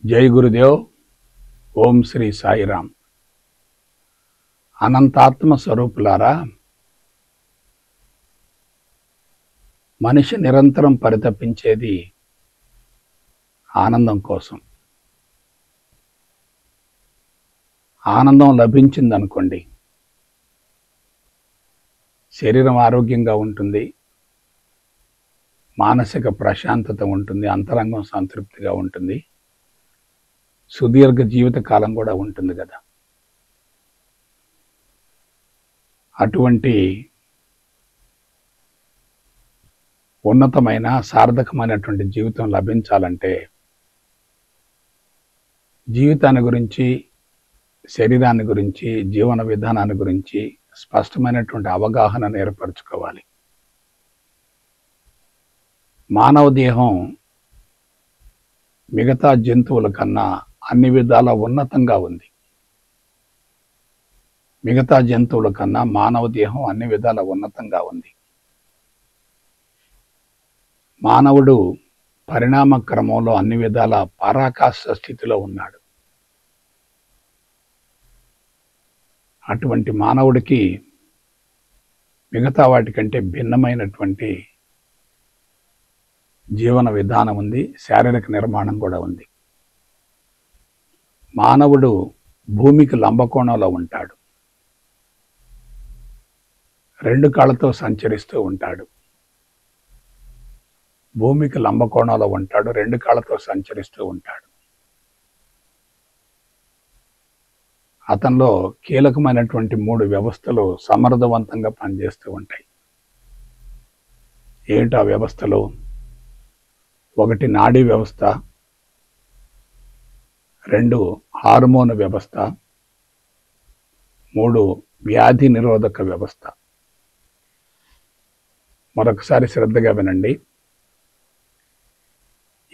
జై గురుదేవ్. ఓం శ్రీ సాయిరామ్. అనంతాత్మ స్వరూపులారా, మనిషి నిరంతరం పరితపించేది ఆనందం కోసం. ఆనందం లభించిందనుకోండి, శరీరం ఆరోగ్యంగా ఉంటుంది, మానసిక ప్రశాంతత ఉంటుంది, అంతరంగం సంతృప్తిగా ఉంటుంది, సుదీర్ఘ జీవిత కాలం కూడా ఉంటుంది కదా. అటువంటి ఉన్నతమైన సార్థకమైనటువంటి జీవితం లభించాలంటే జీవితాన్ని గురించి, శరీరాన్ని గురించి, జీవన విధానాన్ని గురించి స్పష్టమైనటువంటి అవగాహనను ఏర్పరచుకోవాలి. మానవ దేహం మిగతా జంతువుల కన్నా అన్ని విధాల ఉన్నతంగా ఉంది. మిగతా జంతువుల కన్నా మానవ దేహం అన్ని విధాల ఉన్నతంగా ఉంది. మానవుడు పరిణామ క్రమంలో అన్ని విధాల పరాకాష్ఠ స్థితిలో ఉన్నాడు. అటువంటి మానవుడికి మిగతా వాటికంటే భిన్నమైనటువంటి జీవన విధానం ఉంది, శారీరక నిర్మాణం కూడా ఉంది. మానవుడు భూమికి లంబకోణంలో ఉంటాడు, రెండు కాళ్ళతో సంచరిస్తూ ఉంటాడు. భూమికి లంబకోణంలో ఉంటాడు, రెండు కాళ్ళతో సంచరిస్తూ ఉంటాడు. అతనిలో కీలకమైనటువంటి 3 వ్యవస్థలు సమర్థవంతంగా పనిచేస్తూ ఉంటాయి. ఏంటో ఆ వ్యవస్థలు? 1 నాడీ వ్యవస్థ, 2 హార్మోన్ వ్యవస్థ, 3 వ్యాధి నిరోధక వ్యవస్థ. మరొకసారి శ్రద్ధగా వినండి.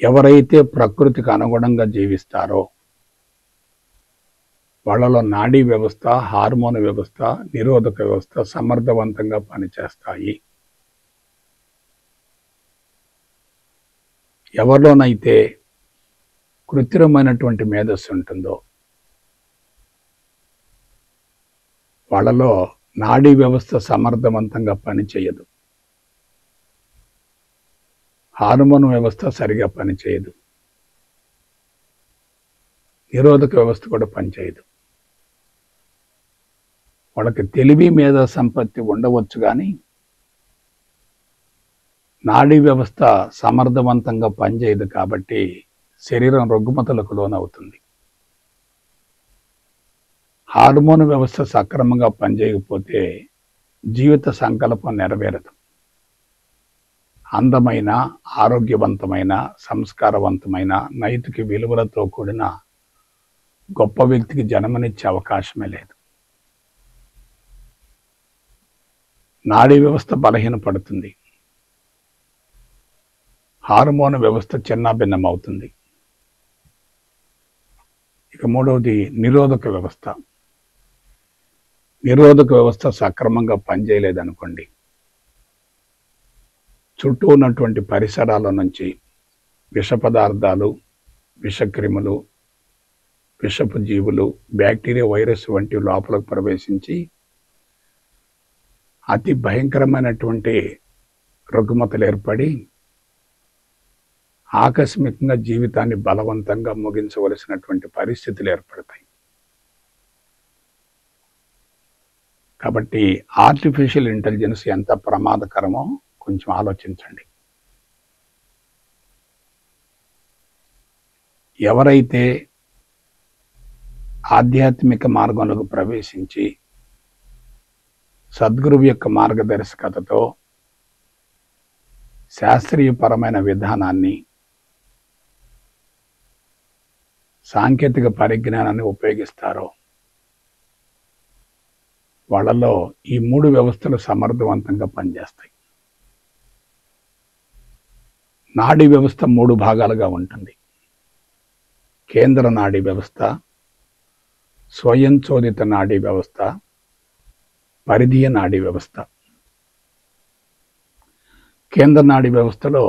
ఎవరైతే ప్రకృతికి అనుగుణంగా జీవిస్తారో వాళ్ళలో నాడీ వ్యవస్థ, హార్మోన్ వ్యవస్థ, నిరోధక వ్యవస్థ సమర్థవంతంగా పనిచేస్తాయి. ఎవరిలోనైతే కృత్రిమైనటువంటి మేధస్సు ఉంటుందో వాళ్ళలో నాడీ వ్యవస్థ సమర్థవంతంగా పనిచేయదు, హార్మోన్ వ్యవస్థ సరిగా పనిచేయదు, నిరోధక వ్యవస్థ కూడా పనిచేయదు. వాళ్ళకి తెలివి మేధా సంపత్తి ఉండవచ్చు, కానీ నాడీ వ్యవస్థ సమర్థవంతంగా పనిచేయదు. కాబట్టి శరీరం రుగ్మతలకు లోనవుతుంది. హార్మోన్ వ్యవస్థ సక్రమంగా పనిచేయకపోతే జీవిత సంకల్పం నెరవేరదు. అందమైన, ఆరోగ్యవంతమైన, సంస్కారవంతమైన, నైతిక విలువలతో కూడిన గొప్ప వ్యక్తికి జన్మనిచ్చే అవకాశమే లేదు. నాడీ వ్యవస్థ బలహీనపడుతుంది, హార్మోన్ వ్యవస్థ చిన్నాభిన్నమవుతుంది. ఇక 3వది నిరోధక వ్యవస్థ. నిరోధక వ్యవస్థ సక్రమంగా పనిచేయలేదనుకోండి, చుట్టూ ఉన్నటువంటి పరిసరాల నుంచి విష పదార్థాలు, విషక్రిములు, విషపు జీవులు, బ్యాక్టీరియా, వైరస్ వంటి లోపలకు ప్రవేశించి అతి భయంకరమైనటువంటి రుగ్మతలు ఏర్పడి ఆకస్మికంగా జీవితాన్ని బలవంతంగా ముగించవలసినటువంటి పరిస్థితులు ఏర్పడతాయి. కాబట్టి ఆర్టిఫిషియల్ ఇంటెలిజెన్స్ ఎంత ప్రమాదకరమో కొంచెం ఆలోచించండి. ఎవరైతే ఆధ్యాత్మిక మార్గంలోకి ప్రవేశించి సద్గురువు యొక్క మార్గదర్శకతతో శాస్త్రీయపరమైన విధానాన్ని, సాంకేతిక పరిజ్ఞానాన్ని ఉపయోగిస్తారో వాళ్ళలో ఈ 3 వ్యవస్థలు సమర్థవంతంగా పనిచేస్తాయి. నాడీ వ్యవస్థ 3 భాగాలుగా ఉంటుంది. కేంద్ర నాడీ వ్యవస్థ, స్వయంచోదిత నాడీ వ్యవస్థ, పరిధీయ నాడీ వ్యవస్థ. కేంద్ర నాడీ వ్యవస్థలో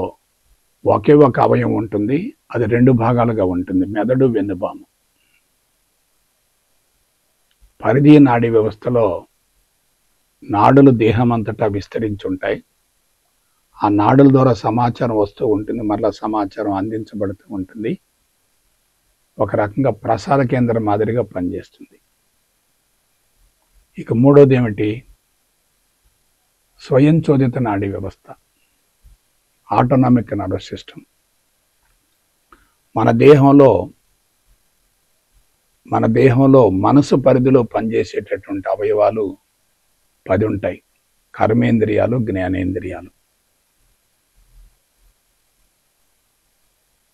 ఒకే ఒక అవయవం ఉంటుంది, అది 2 భాగాలుగా ఉంటుంది, మెదడు వెన్నుపాము. పరిధీయ నాడీ వ్యవస్థలో నాడులు దేహం అంతటా విస్తరించి ఉంటాయి. ఆ నాడుల ద్వారా సమాచారం వస్తూ ఉంటుంది, మరలా సమాచారం అందించబడుతూ ఉంటుంది. ఒక రకంగా ప్రసార కేంద్రం మాదిరిగా పనిచేస్తుంది. ఇక మూడోది ఏమిటి? స్వయంచోదిత నాడీ వ్యవస్థ, ఆటోనామిక్ నర్వస్ సిస్టమ్. మన దేహంలో మనసు పరిధిలో పనిచేసేటటువంటి అవయవాలు 10 ఉంటాయి. కర్మేంద్రియాలు, జ్ఞానేంద్రియాలు.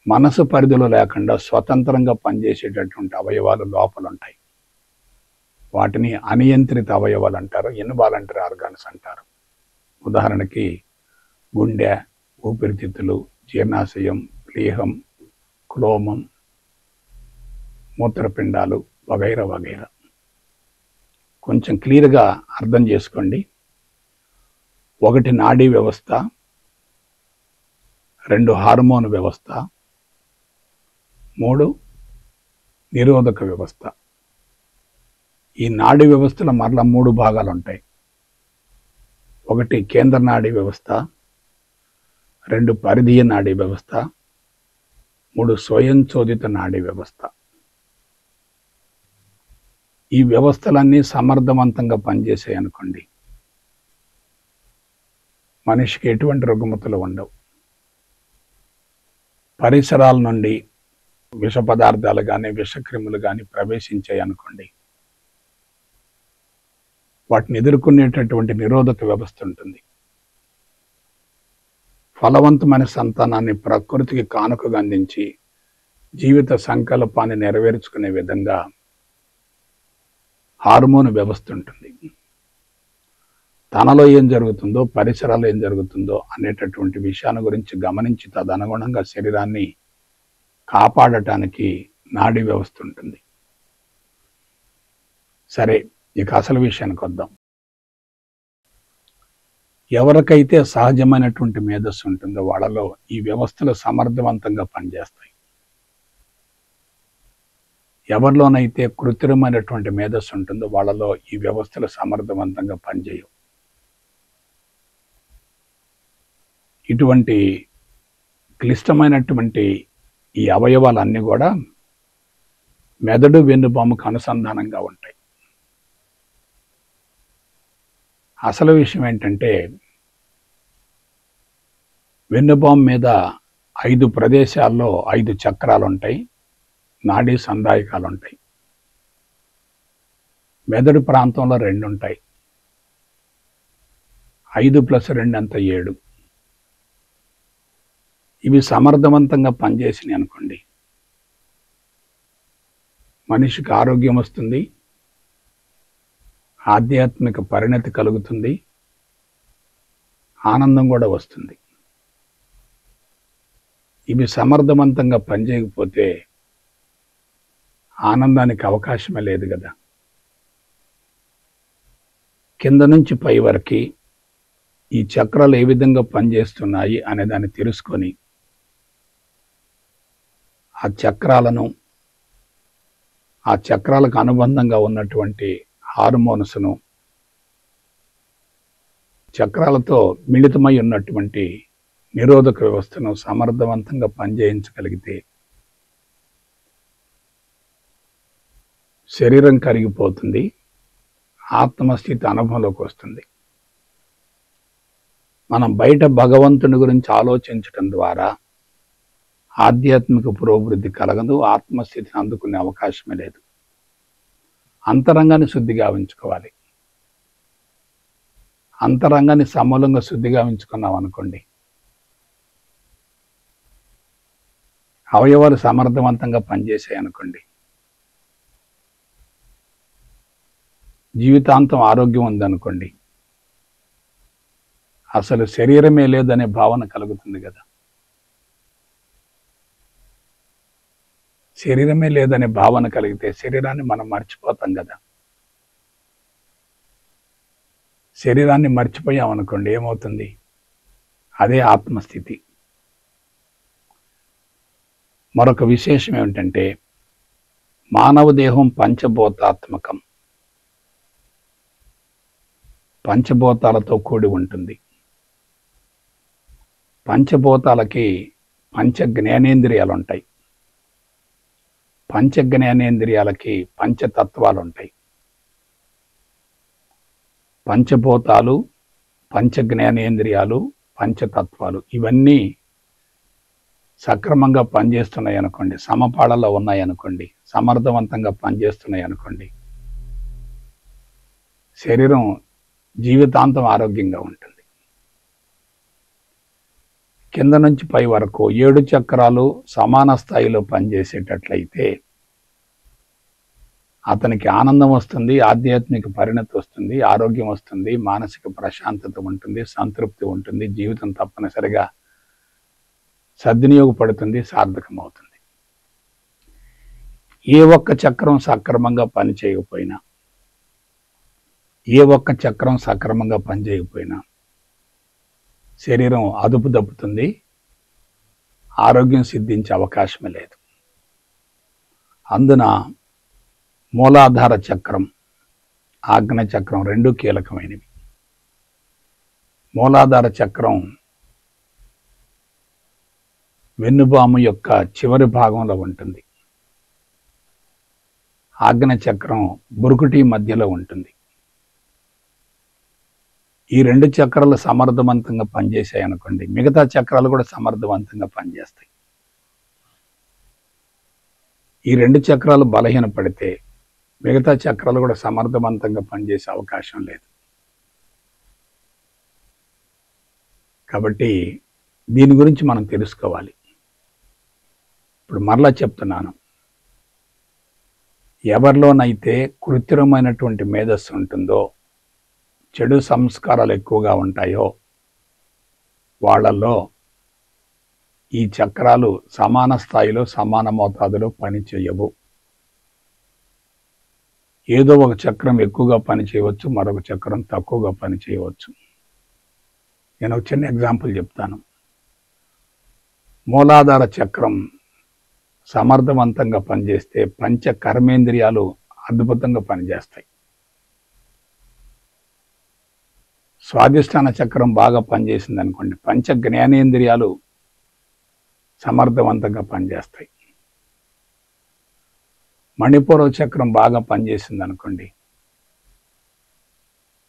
మనసు పరిధిలో లేకుండా స్వతంత్రంగా పనిచేసేటటువంటి అవయవాలు లోపల ఉంటాయి. వాటిని అనియంత్రిత అవయవాలు అంటారు, ఇన్వాలంటరీ ఆర్గాన్స్ అంటారు. ఉదాహరణకి గుండె, ఊపిరితిత్తులు, జీర్ణాశయం, ప్లీహం, క్లోమం, మూత్రపిండాలు వగైరా వగైరా. కొంచెం క్లియర్గా అర్థం చేసుకోండి. 1 నాడీ వ్యవస్థ, 2 హార్మోన్ వ్యవస్థ, 3 నిరోధక వ్యవస్థ. ఈ నాడీ వ్యవస్థలో మరలా 3 భాగాలు ఉంటాయి. 1 కేంద్ర నాడీ వ్యవస్థ, 2 పరిధీయ నాడీ వ్యవస్థ, 3 స్వయంచోదిత నాడీ వ్యవస్థ. ఈ వ్యవస్థలన్నీ సమర్థవంతంగా పనిచేసాయి అనుకోండి, మనిషికి ఎటువంటి రుగ్మతలు ఉండవు. పరిసరాల నుండి విష పదార్థాలు కానీ విషక్రిములు కానీ ప్రవేశించాయి అనుకోండి, వాటిని ఎదుర్కొనేటటువంటి నిరోధక వ్యవస్థ ఉంటుంది. ఫలవంతమైన సంతానాన్ని ప్రకృతికి కానుకగా అందించి జీవిత సంకల్పాన్ని నెరవేర్చుకునే విధంగా హార్మోన్ వ్యవస్థ ఉంటుంది. తనలో ఏం జరుగుతుందో, పరిసరాల్లో ఏం జరుగుతుందో అనేటటువంటి విషయాన్ని గురించి గమనించి తదనుగుణంగా శరీరాన్ని కాపాడటానికి నాడీ వ్యవస్థ ఉంటుంది. సరే, ఇక అసలు విషయానికి వద్దాం. ఎవరికైతే సహజమైనటువంటి మేధస్సు ఉంటుందో వాళ్ళలో ఈ వ్యవస్థలు సమర్థవంతంగా పనిచేస్తాయి. ఎవరిలోనైతే కృత్రిమైనటువంటి మేధస్సు ఉంటుందో వాళ్ళలో ఈ వ్యవస్థలు సమర్థవంతంగా పనిచేయవు. ఇటువంటి క్లిష్టమైనటువంటి ఈ అవయవాలన్నీ కూడా మెదడు వెన్నుపాముకు అనుసంధానంగా ఉంటాయి. అసలు విషయం ఏంటంటే, వెన్నుపాము మీద 5 ప్రదేశాల్లో 5 చక్రాలు ఉంటాయి, నాడీ సంధాయకాలు ఉంటాయి. మెదడు ప్రాంతంలో 2 ఉంటాయి. 5 + 2 అంత 7. ఇవి సమర్థవంతంగా పనిచేసినాయి అనుకోండి, మనిషికి ఆరోగ్యం వస్తుంది, ఆధ్యాత్మిక పరిణతి కలుగుతుంది, ఆనందం కూడా వస్తుంది. ఇవి సమర్థవంతంగా పనిచేయకపోతే ఆనందానికి అవకాశమే లేదు కదా. కింద నుంచి పై వరకు ఈ చక్రాలు ఏ విధంగా పనిచేస్తున్నాయి అనే దాన్ని తెలుసుకొని ఆ చక్రాలకు అనుబంధంగా ఉన్నటువంటి హార్మోన్స్ను, చక్రాలతో మిళితమై ఉన్నటువంటి నిరోధక వ్యవస్థను సమర్థవంతంగా పనిచేయించగలిగితే శరీరం కరిగిపోతుంది, ఆత్మస్థితి అనుభవంలోకి వస్తుంది. మనం బయట భగవంతుని గురించి ఆలోచించటం ద్వారా ఆధ్యాత్మిక పురోభివృద్ధి కలగదు, ఆత్మస్థితిని అందుకునే అవకాశమే లేదు. అంతరంగాన్ని శుద్ధిగా ఉంచుకోవాలి. అంతరంగాన్ని సమూలంగా శుద్ధిగా ఉంచుకున్నాం అనుకోండి, అవయవాలు సమర్థవంతంగా పనిచేసాయి అనుకోండి, జీవితాంతం ఆరోగ్యం ఉందనుకోండి, అసలు శరీరమే లేదనే భావన కలుగుతుంది కదా. శరీరమే లేదనే భావన కలిగితే శరీరాన్ని మనం మర్చిపోతాం కదా. శరీరాన్ని మర్చిపోయాం అనుకోండి, ఏమవుతుంది? అదే ఆత్మస్థితి. మరొక విశేషం ఏమిటంటే మానవ దేహం పంచభూతాత్మకం, పంచభూతాలతో కూడి ఉంటుంది. పంచభూతాలకి పంచ జ్ఞానేంద్రియాలు ఉంటాయి, పంచ జ్ఞానేంద్రియాలకి పంచతత్వాలు ఉంటాయి. పంచభూతాలు, పంచ జ్ఞానేంద్రియాలు, పంచతత్వాలు ఇవన్నీ సక్రమంగా పనిచేస్తున్నాయి అనుకోండి, సమపాళలో ఉన్నాయి అనుకోండి, సమర్థవంతంగా పనిచేస్తున్నాయి అనుకోండి, శరీరం జీవితాంతం ఆరోగ్యంగా ఉంటుంది. కింద నుంచి పై వరకు 7 చక్రాలు సమాన స్థాయిలో పనిచేసేటట్లయితే అతనికి ఆనందం వస్తుంది, ఆధ్యాత్మిక పరిణతి వస్తుంది, ఆరోగ్యం వస్తుంది, మానసిక ప్రశాంతత ఉంటుంది, సంతృప్తి ఉంటుంది, జీవితం తప్పనిసరిగా సద్వినియోగపడుతుంది, సార్థకమవుతుంది. ఏ ఒక్క చక్రం సక్రమంగా పనిచేయకపోయినా, ఏ ఒక్క చక్రం సక్రమంగా పనిచేయకపోయినా శరీరం అదుపు దప్పుతుంది, ఆరోగ్యం సిద్ధించే అవకాశమే లేదు. అందున మూలాధార చక్రం, ఆజ్ఞ చక్రం రెండూ కీలకమైనవి. మూలాధార చక్రం వెన్నుపాము యొక్క చివరి భాగంలో ఉంటుంది, ఆజ్ఞ చక్రం బురుకుటి మధ్యలో ఉంటుంది. ఈ 2 చక్రాలు సమర్థవంతంగా పనిచేసాయి అనుకోండి, మిగతా చక్రాలు కూడా సమర్థవంతంగా పనిచేస్తాయి. ఈ 2 చక్రాలు బలహీనపడితే మిగతా చక్రాలు కూడా సమర్థవంతంగా పనిచేసే అవకాశం లేదు. కాబట్టి దీని గురించి మనం తెలుసుకోవాలి. ఇప్పుడు మరలా చెప్తున్నాను, ఎవరిలోనైతే కృత్రిమమైనటువంటి మేధస్సు ఉంటుందో, చెడు సంస్కారాలు ఎక్కువగా ఉంటాయో వాళ్ళల్లో ఈ చక్రాలు సమాన స్థాయిలో సమాన మోతాదులో పని చేయవు. ఏదో ఒక చక్రం ఎక్కువగా పని చేయవచ్చు, మరొక చక్రం తక్కువగా పని చేయవచ్చు. నేను ఒక చిన్న ఎగ్జాంపుల్ చెప్తాను. మూలాధార చక్రం సమర్థవంతంగా పనిచేస్తే పంచ కర్మేంద్రియాలు అద్భుతంగా పనిచేస్తాయి. స్వాధిష్టాన చక్రం బాగా పనిచేసింది అనుకోండి, పంచ జ్ఞానేంద్రియాలు సమర్థవంతంగా పనిచేస్తాయి. మణిపూరవ చక్రం బాగా పనిచేసింది అనుకోండి,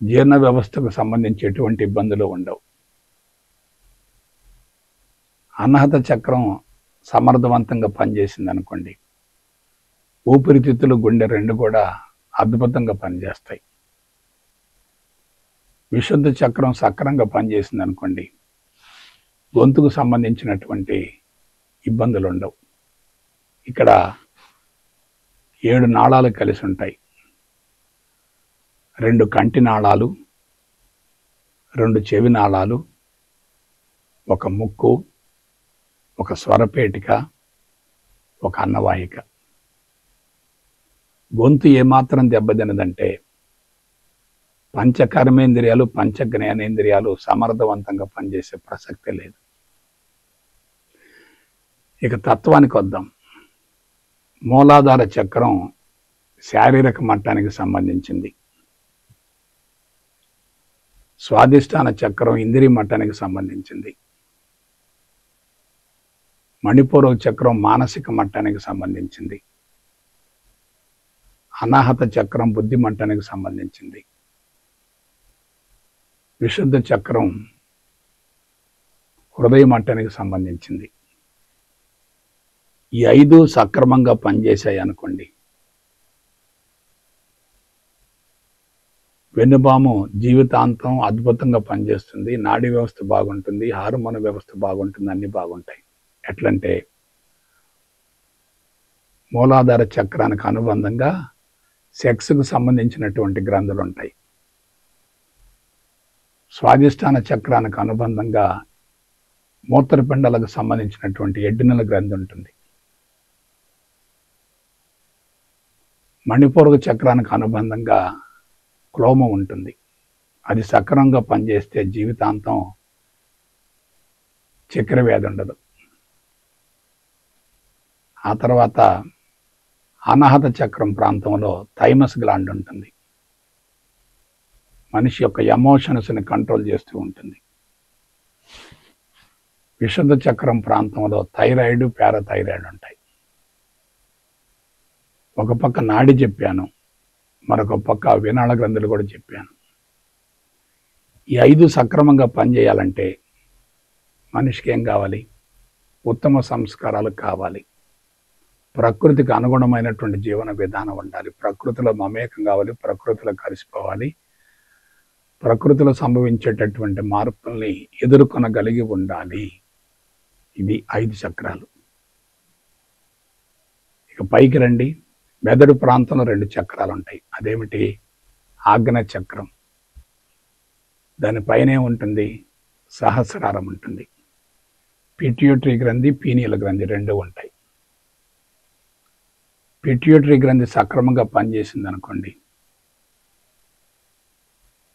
జీర్ణ వ్యవస్థకు సంబంధించి ఎటువంటి ఇబ్బందులు ఉండవు. అనాహత చక్రం సమర్థవంతంగా పనిచేసింది అనుకోండి, ఊపిరితిత్తులు, గుండె రెండు కూడా అద్భుతంగా పనిచేస్తాయి. విశుద్ధ చక్రం సక్రంగా పనిచేసింది అనుకోండి, గొంతుకు సంబంధించినటువంటి ఇబ్బందులు ఉండవు. ఇక్కడ 7 నాళాలు కలిసి ఉంటాయి. 2 కంటి నాళాలు, 2 చెవి నాళాలు, ఒక ముక్కు, ఒక స్వరపేటిక, ఒక అన్నవాహిక. గొంతు ఏమాత్రం దెబ్బతినదంటే పంచ కర్మేంద్రియాలు, పంచ జ్ఞానేంద్రియాలు సమర్థవంతంగా పనిచేసే ప్రసక్తే లేదు. ఇక తత్వానికి వద్దాం. మూలాధార చక్రం శారీరక మట్టానికి సంబంధించింది, స్వాధిష్టాన చక్రం ఇంద్రియ మట్టానికి సంబంధించింది, మణిపూరవ చక్రం మానసిక మట్టానికి సంబంధించింది, అనాహత చక్రం బుద్ధి మట్టానికి సంబంధించింది, విశుద్ధ చక్రం హృదయ మట్టానికి సంబంధించింది. ఈ 5 సక్రమంగా పనిచేశాయి అనుకోండి, వెన్నుపాము జీవితాంతం అద్భుతంగా పనిచేస్తుంది, నాడీ వ్యవస్థ బాగుంటుంది, హార్మోన్ వ్యవస్థ బాగుంటుంది, అన్ని బాగుంటాయి. ఎట్లంటే మూలాధార చక్రానికి అనుబంధంగా సెక్స్కు సంబంధించినటువంటి గ్రంథులు ఉంటాయి. స్వాధిష్టాన చక్రానికి అనుబంధంగా మూత్రపిండాలకు సంబంధించినటువంటి ఎడ్డినల గ్రంథి ఉంటుంది. మణిపూరక చక్రానికి అనుబంధంగా క్లోమం ఉంటుంది. అది సక్రమంగా పనిచేస్తే జీవితాంతం చక్కెర వ్యాధి ఉండదు. ఆ తర్వాత అనాహత చక్రం ప్రాంతంలో థైమస్ గ్లాండ్ ఉంటుంది. మనిషి యొక్క ఎమోషన్స్ని కంట్రోల్ చేస్తూ ఉంటుంది. విశుద్ధ చక్రం ప్రాంతంలో థైరాయిడ్, పారాథైరాయిడ్ ఉంటాయి. ఒక పక్క నాడి చెప్పాను, మరొక పక్క వినాళ గ్రంథులు కూడా చెప్పాను. ఈ 5 సక్రమంగా పనిచేయాలంటే మనిషికి ఏం కావాలి? ఉత్తమ సంస్కారాలు కావాలి. ప్రకృతికి అనుగుణమైనటువంటి జీవన విధానం ఉండాలి. ప్రకృతిలో మమేకం కావాలి, ప్రకృతిలో కలిసిపోవాలి, ప్రకృతిలో సంభవించేటటువంటి మార్పుల్ని ఎదుర్కొనగలిగి ఉండాలి. ఇది 5 చక్రాలు. ఇక పైకి రండి. మెదడు ప్రాంతంలో 2 చక్రాలు ఉంటాయి. అదేమిటి? ఆగ్నేయ చక్రం, దానిపైనే ఉంటుంది సహస్రారం ఉంటుంది. పిట్యూటరీ గ్రంథి, పీనియల్ గ్రంథి 2 ఉంటాయి. పిట్యూటరీ గ్రంథి సక్రమంగా పనిచేసింది అనుకోండి,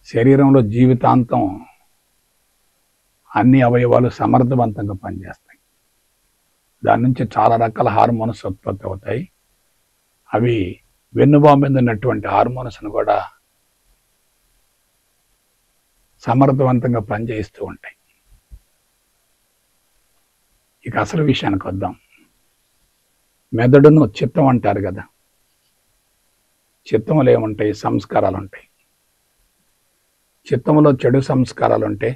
శరీరంలో జీవితాంతం అన్ని అవయవాలు సమర్థవంతంగా పనిచేస్తాయి. దాని నుంచి చాలా రకాల హార్మోన్స్ ఉత్పత్తి అవుతాయి. అవి వెన్నుబాము మీద ఉన్నటువంటి హార్మోన్స్ను కూడా సమర్థవంతంగా పనిచేస్తూ ఉంటాయి. ఇక అసలు విషయానికి వద్దాం. మెదడును చిత్తం అంటారు కదా. చిత్తంలో ఏముంటాయి? సంస్కారాలు ఉంటాయి. చిత్తంలో చెడు సంస్కారాలు ఉంటే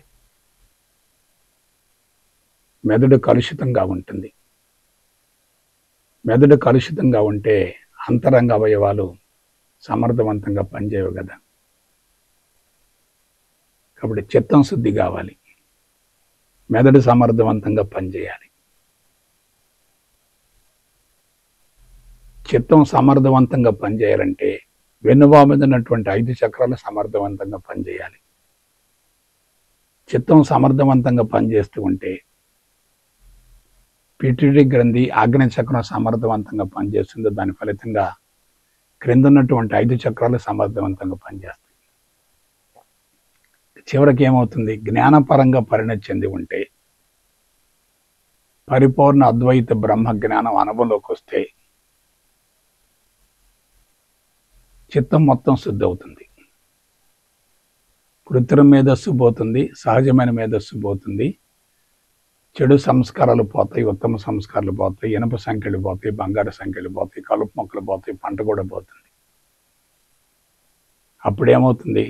మెదడు కలుషితంగా ఉంటుంది. మెదడు కలుషితంగా ఉంటే అంతరంగ అవయవాలు సమర్థవంతంగా పనిచేయవు కదా. కాబట్టి చిత్తం శుద్ధి కావాలి, మెదడు సమర్థవంతంగా పనిచేయాలి. చిత్తం సమర్థవంతంగా పనిచేయాలంటే వెన్నుబాము మీద ఉన్నటువంటి 5 చక్రాలు సమర్థవంతంగా పనిచేయాలి. చిత్తం సమర్థవంతంగా పనిచేస్తూ ఉంటే పిట్యూటరీ గ్రంథి, ఆగ్నేయ చక్రం సమర్థవంతంగా పనిచేస్తుందో దాని ఫలితంగా క్రింద ఉన్నటువంటి 5 చక్రాలు సమర్థవంతంగా పనిచేస్తాయి. చివరికి ఏమవుతుంది? జ్ఞానపరంగా పరిణతి చెంది ఉంటే, పరిపూర్ణ అద్వైత బ్రహ్మ జ్ఞానం అనుభవంలోకి వస్తే చిత్తం మొత్తం శుద్ధి అవుతుంది. కృత్రిమ మేధస్సు పోతుంది, సహజమైన మేధస్సు పోతుంది, చెడు సంస్కారాలు పోతాయి, ఉత్తమ సంస్కారాలు పోతాయి, ఇనప సంఖ్యలు పోతాయి, బంగారు సంఖ్యలు పోతాయి, కలుపు మొక్కలు పోతాయి, పంట కూడా పోతుంది. అప్పుడు ఏమవుతుంది?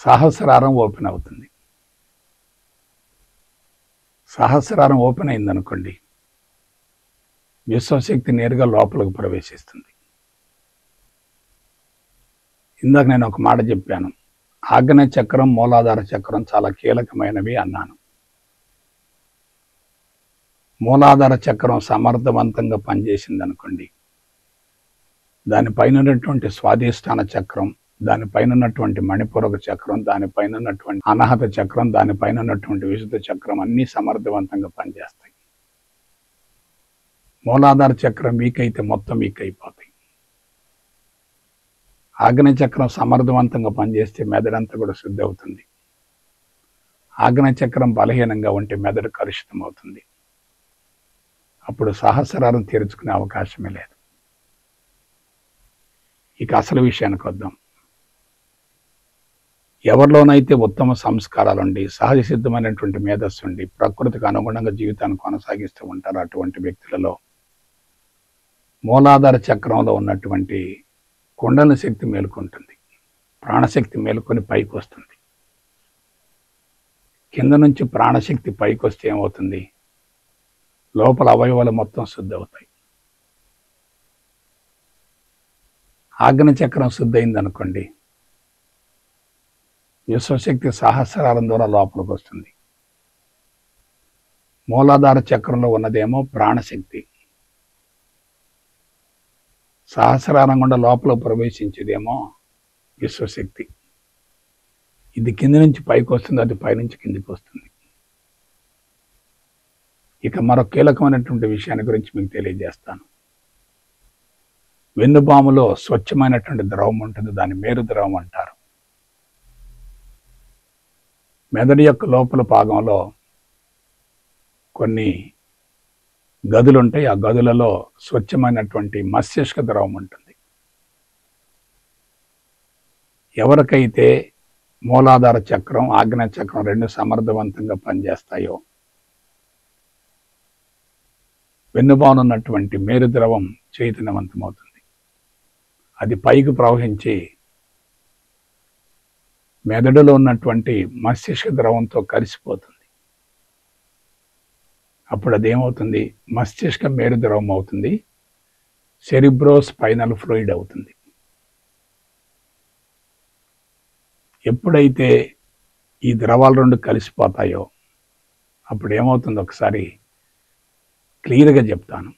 సహస్రారం ఓపెన్ అవుతుంది. సహస్రారం ఓపెన్ అయిందనుకోండి, విశ్వశక్తి నేరుగా లోపలికి ప్రవేశిస్తుంది. ఇందాక నేను ఒక మాట చెప్పాను, ఆగ్నేయ చక్రం, మూలాధార చక్రం చాలా కీలకమైనవి అన్నాను. మూలాధార చక్రం సమర్థవంతంగా పనిచేసింది అనుకోండి, దానిపైన ఉన్నటువంటి స్వాధిష్టాన చక్రం, దానిపైన ఉన్నటువంటి మణిపూరక చక్రం, దానిపైన ఉన్నటువంటి అనాహత చక్రం, దానిపైన ఉన్నటువంటి విశుద్ధ చక్రం అన్నీ సమర్థవంతంగా పనిచేస్తాయి. మూలాధార చక్రం వీక్ అయితే మొత్తం వీక్ అయిపోతాయి. ఆగ్నేయ చక్రం సమర్థవంతంగా పనిచేస్తే మెదడంతా కూడా శుద్ధి అవుతుంది. ఆగ్నేయ చక్రం బలహీనంగా ఉంటే మెదడు కలుషితం అవుతుంది. అప్పుడు సహస్రారం తెరుచుకునే అవకాశమే లేదు. ఇక అసలు విషయానికి వద్దాం. ఎవరిలోనైతే ఉత్తమ సంస్కారాలు ఉండి, సహజ సిద్ధమైనటువంటి మేధస్సు ఉండి, ప్రకృతికి అనుగుణంగా జీవితాన్ని కొనసాగిస్తూ ఉంటారో అటువంటి వ్యక్తులలో మూలాధార చక్రంలో ఉన్నటువంటి కుండల శక్తి మేలుకుంటుంది, ప్రాణశక్తి మేలుకొని పైకి వస్తుంది. కింద నుంచి ప్రాణశక్తి పైకి వస్తే ఏమవుతుంది? లోపల అవయవాలు మొత్తం శుద్ధి అవుతాయి. ఆగ్నేయ చక్రం శుద్ధి అయింది అనుకోండి, విశ్వశక్తి సహస్రారం ద్వారా లోపలికి వస్తుంది. మూలాధార చక్రంలో ఉన్నదేమో ప్రాణశక్తి, సహస్రారం గుండా లోపల ప్రవేశించేదేమో విశ్వశక్తి. ఇది కింద నుంచి పైకి వస్తుంది, అది పైనుంచి కిందికి వస్తుంది. ఇక మరొక కీలకమైనటువంటి విషయాన్ని గురించి మీకు తెలియజేస్తాను. వెన్నుబాములో స్వచ్ఛమైనటువంటి ద్రవం ఉంటుంది, దాన్ని మేరు ద్రవం అంటారు. మెదడు యొక్క లోపల భాగంలో కొన్ని గదులు ఉంటాయి. ఆ గదులలో స్వచ్ఛమైనటువంటి మస్తిష్క ద్రవం ఉంటుంది. ఎవరికైతే మూలాధార చక్రం, ఆగ్నేయ చక్రం రెండు సమర్థవంతంగా పనిచేస్తాయో వెన్నుబానున్నటువంటి మేరు ద్రవం చైతన్యవంతమవుతుంది. అది పైకి ప్రవహించి మెదడులో ఉన్నటువంటి మస్తిష్క ద్రవంతో కలిసిపోతుంది. అప్పుడు అదేమవుతుంది? మస్తిష్క మేరు ద్రవం అవుతుంది, సెరిబ్రోస్పైనల్ ఫ్లూయిడ్ అవుతుంది. ఎప్పుడైతే ఈ ద్రవాలు రెండు కలిసిపోతాయో అప్పుడు ఏమవుతుందో ఒకసారి క్లియర్గా చెప్తాను.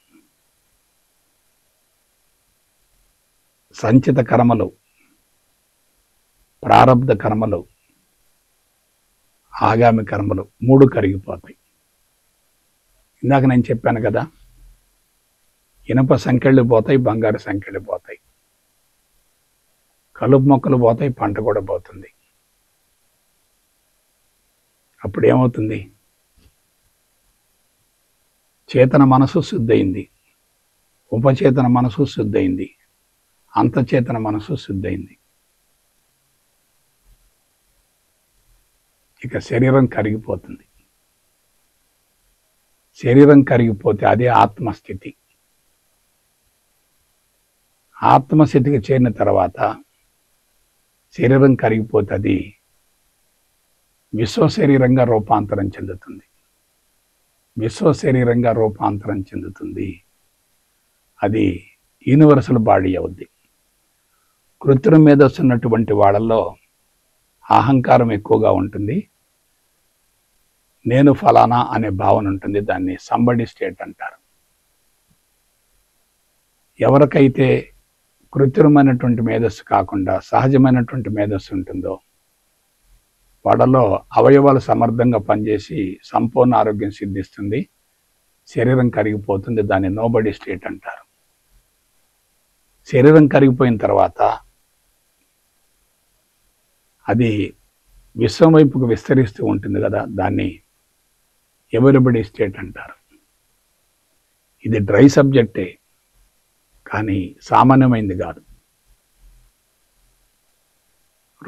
సంచిత కర్మలు, ప్రారబ్ధ కర్మలు, ఆగామి కర్మలు మూడు కరిగిపోతాయి. ఇందాక నేను చెప్పాను కదా, ఇనుప సంఖ్యలు పోతాయి, బంగారు సంఖ్యలు పోతాయి, కలుపు మొక్కలు పోతాయి, పంట కూడా పోతుంది. అప్పుడు ఏమవుతుంది? చేతన మనసు శుద్ధయింది, ఉపచేతన మనసు శుద్ధయింది, అంతచేతన మనసు శుద్ధయింది. ఇక శరీరం కరిగిపోతుంది. శరీరం కరిగిపోతే అదే ఆత్మస్థితి. ఆత్మస్థితికి చేరిన తర్వాత శరీరం కరిగిపోతే అది విశ్వ శరీరంగా రూపాంతరం చెందుతుంది. విశ్వ శరీరంగా రూపాంతరం చెందుతుంది. అది యూనివర్సల్ బాడీ అవుద్ది. కృత్రిమ మేధస్సు ఉన్నటువంటి వాళ్ళల్లో అహంకారం ఎక్కువగా ఉంటుంది. నేను ఫలానా అనే భావన ఉంటుంది. దాన్ని సంబడి స్టేట్ అంటారు. ఎవరికైతే కృత్రిమైనటువంటి మేధస్సు కాకుండా సహజమైనటువంటి మేధస్సు ఉంటుందో వాళ్ళలో అవయవాలు సమర్థంగా పనిచేసి సంపూర్ణ ఆరోగ్యం సిద్ధిస్తుంది, శరీరం కరిగిపోతుంది. దాన్ని నోబడి స్టేట్ అంటారు. శరీరం కరిగిపోయిన తర్వాత అది విశ్వం వైపుకు విస్తరిస్తూ ఉంటుంది కదా, దాన్ని ఎవరిబడి స్టేట్ అంటారు. ఇది డ్రై సబ్జెక్టే, కానీ సామాన్యమైంది కాదు.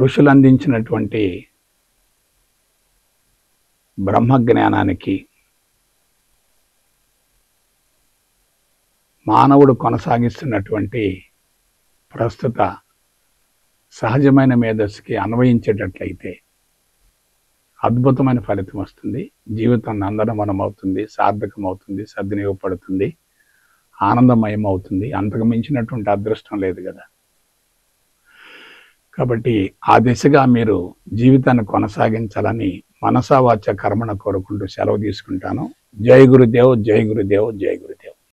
ఋషులు అందించినటువంటి బ్రహ్మజ్ఞానానికి మానవుడు కొనసాగిస్తున్నటువంటి ప్రస్తుత సహజమైన మేధస్సుకి అన్వయించేటట్లయితే అద్భుతమైన ఫలితం వస్తుంది. జీవితం నందనవనం అవుతుంది, సార్థకం అవుతుంది, సద్వినియోగపడుతుంది, ఆనందమయం అవుతుంది. అంతకు మించినటువంటి అదృష్టం లేదు కదా. కాబట్టి ఆ దిశగా మీరు జీవితాన్ని కొనసాగించాలని మనసా వాచ కర్మణ కోరుకుంటూ సెలవు తీసుకుంటాను. జై గురుదేవ్, జై గురుదేవ్, జై గురుదేవ్.